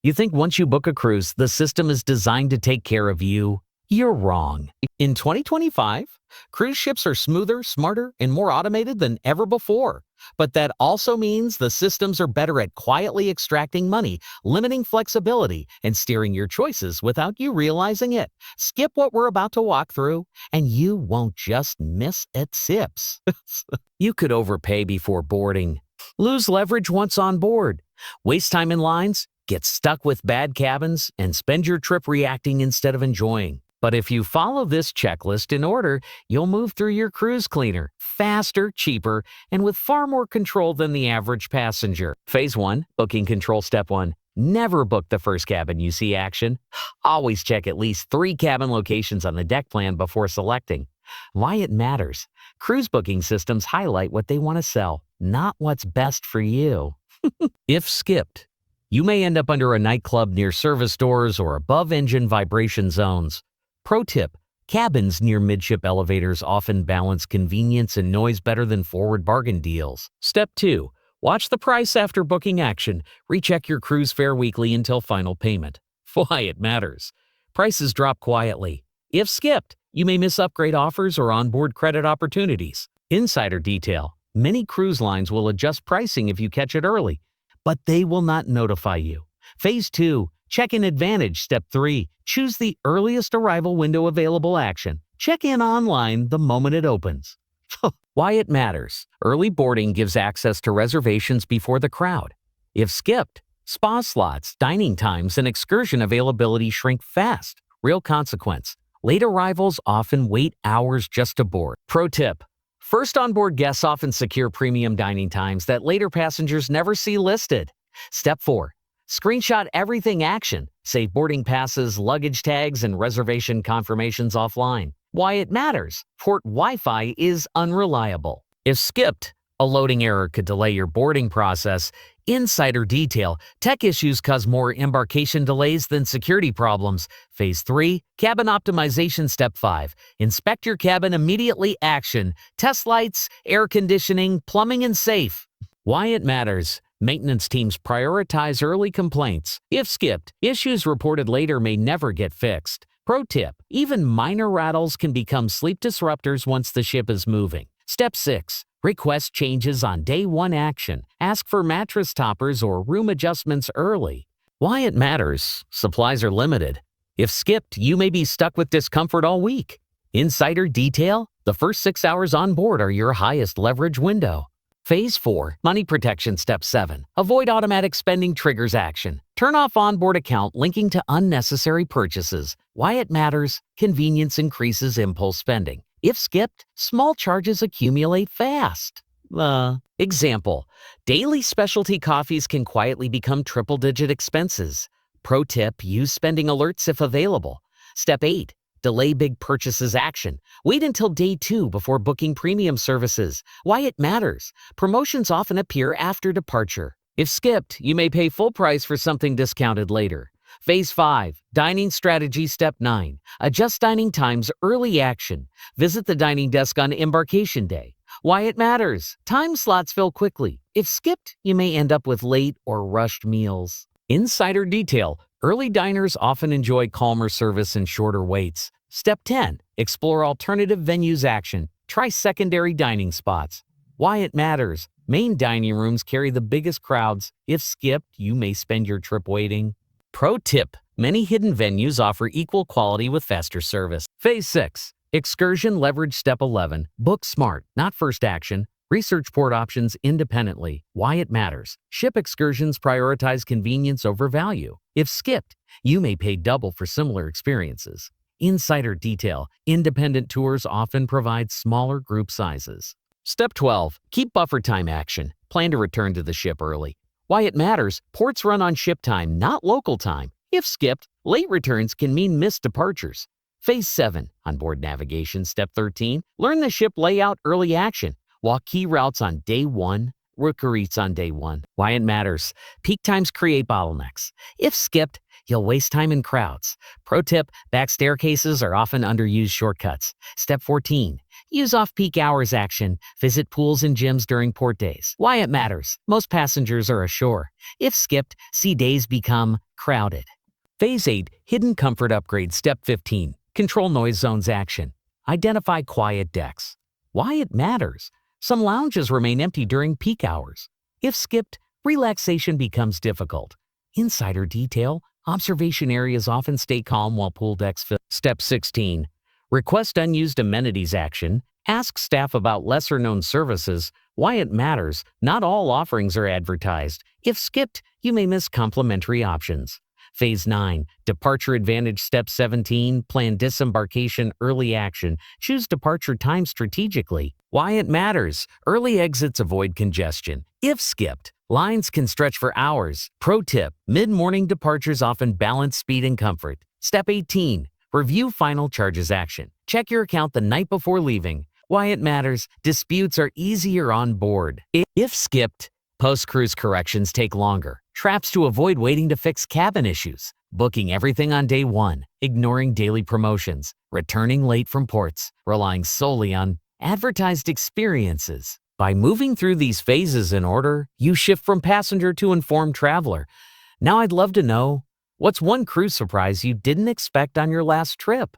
You think once you book a cruise, the system is designed to take care of you? You're wrong. In 2025, cruise ships are smoother, smarter, and more automated than ever before. But that also means the systems are better at quietly extracting money, limiting flexibility, and steering your choices without you realizing it. Skip what we're about to walk through, and you won't just miss at sips. You could overpay before boarding, lose leverage once on board, waste time in lines, get stuck with bad cabins, and spend your trip reacting instead of enjoying. But if you follow this checklist in order, you'll move through your cruise cleaner, faster, cheaper, and with far more control than the average passenger. Phase 1, Booking Control Step 1. Never book the first cabin you see action. Always check at least 3 cabin locations on the deck plan before selecting. Why it matters. Cruise booking systems highlight what they want to sell, not what's best for you. If skipped, you may end up under a nightclub near service doors or above engine vibration zones. Pro tip, cabins near midship elevators often balance convenience and noise better than forward bargain deals. Step 2, watch the price after booking action. Recheck your cruise fare weekly until final payment. Why it matters. Prices drop quietly. If skipped, you may miss upgrade offers or onboard credit opportunities. Insider detail, many cruise lines will adjust pricing if you catch it early, but they will not notify you. Phase 2, check-in advantage. Step 3, choose the earliest arrival window available action. Check in online the moment it opens. Why it matters. Early boarding gives access to reservations before the crowd. If skipped, spa slots, dining times, and excursion availability shrink fast. Real consequence. Late arrivals often wait hours just to board. Pro tip. First onboard guests often secure premium dining times that later passengers never see listed. Step 4. Screenshot everything action. Save boarding passes, luggage tags, and reservation confirmations offline. Why it matters. Port Wi-Fi is unreliable. If skipped, a loading error could delay your boarding process. Insider detail, tech issues cause more embarkation delays than security problems. Phase 3, cabin optimization. Step 5, inspect your cabin immediately. Action, test lights, air conditioning, plumbing, and safe. Why it matters. Maintenance teams prioritize early complaints. If skipped, issues reported later may never get fixed. Pro tip, even minor rattles can become sleep disruptors once the ship is moving. Step 6, request changes on day 1 action. Ask for mattress toppers or room adjustments early. Why it matters. Supplies are limited. If skipped, you may be stuck with discomfort all week. Insider detail, the first 6 hours on board are your highest leverage window. Phase 4, money protection. Step 7, avoid automatic spending triggers action. Turn off onboard account linking to unnecessary purchases. Why it matters. Convenience increases impulse spending. If skipped, small charges accumulate fast. Example, daily specialty coffees can quietly become triple-digit expenses. Pro tip, use spending alerts if available. Step 8, delay big purchases action. Wait until day 2 before booking premium services. Why it matters. Promotions often appear after departure. If skipped, you may pay full price for something discounted later. Phase 5, dining strategy. Step 9, adjust dining times. Early action. Visit the dining desk on embarkation day. Why it matters. Time slots fill quickly. If skipped, you may end up with late or rushed meals. Insider detail, early diners often enjoy calmer service and shorter waits. Step 10, explore alternative venues action. Try secondary dining spots. Why it matters. Main dining rooms carry the biggest crowds. If skipped, you may spend your trip waiting. Pro tip, many hidden venues offer equal quality with faster service. Phase 6, excursion leverage. Step 11, book smart, not first action. Research port options independently. Why it matters. Ship excursions prioritize convenience over value. If skipped, you may pay double for similar experiences. Insider detail, independent tours often provide smaller group sizes. Step 12, keep buffer time action. Plan to return to the ship early. Why it matters. Ports run on ship time, not local time. If skipped, late returns can mean missed departures. Phase 7, onboard navigation. Step 13, learn the ship layout. Early action. Walk key routes on day 1, rookeries on day 1. Why it matters. Peak times create bottlenecks. If skipped, you'll waste time in crowds. Pro tip, back staircases are often underused shortcuts. Step 14, Use off-peak hours action. Visit pools and gyms during port days. Why it matters. Most passengers are ashore. If skipped, see days become crowded. Phase 8, Hidden Comfort Upgrade. Step 15, Control Noise Zones action. Identify quiet decks. Why it matters. Some lounges remain empty during peak hours. If skipped, relaxation becomes difficult. Insider detail. Observation areas often stay calm while pool decks fill. Step 16, Request Unused Amenities action. Ask staff about lesser-known services. Why it matters. Not all offerings are advertised. If skipped, you may miss complimentary options. Phase 9, Departure Advantage. Step 17, Plan disembarkation early action. Choose departure time strategically. Why it matters. Early exits avoid congestion. If skipped, lines can stretch for hours. Pro tip, mid-morning departures often balance speed and comfort. Step 18, Review Final Charges action. Check your account the night before leaving. Why it matters. Disputes are easier on board. If skipped, post-cruise corrections take longer. Traps to avoid waiting to fix cabin issues. Booking everything on day 1. Ignoring daily promotions. Returning late from ports. Relying solely on advertised experiences. By moving through these phases in order, you shift from passenger to informed traveler. Now I'd love to know, what's one cruise surprise you didn't expect on your last trip?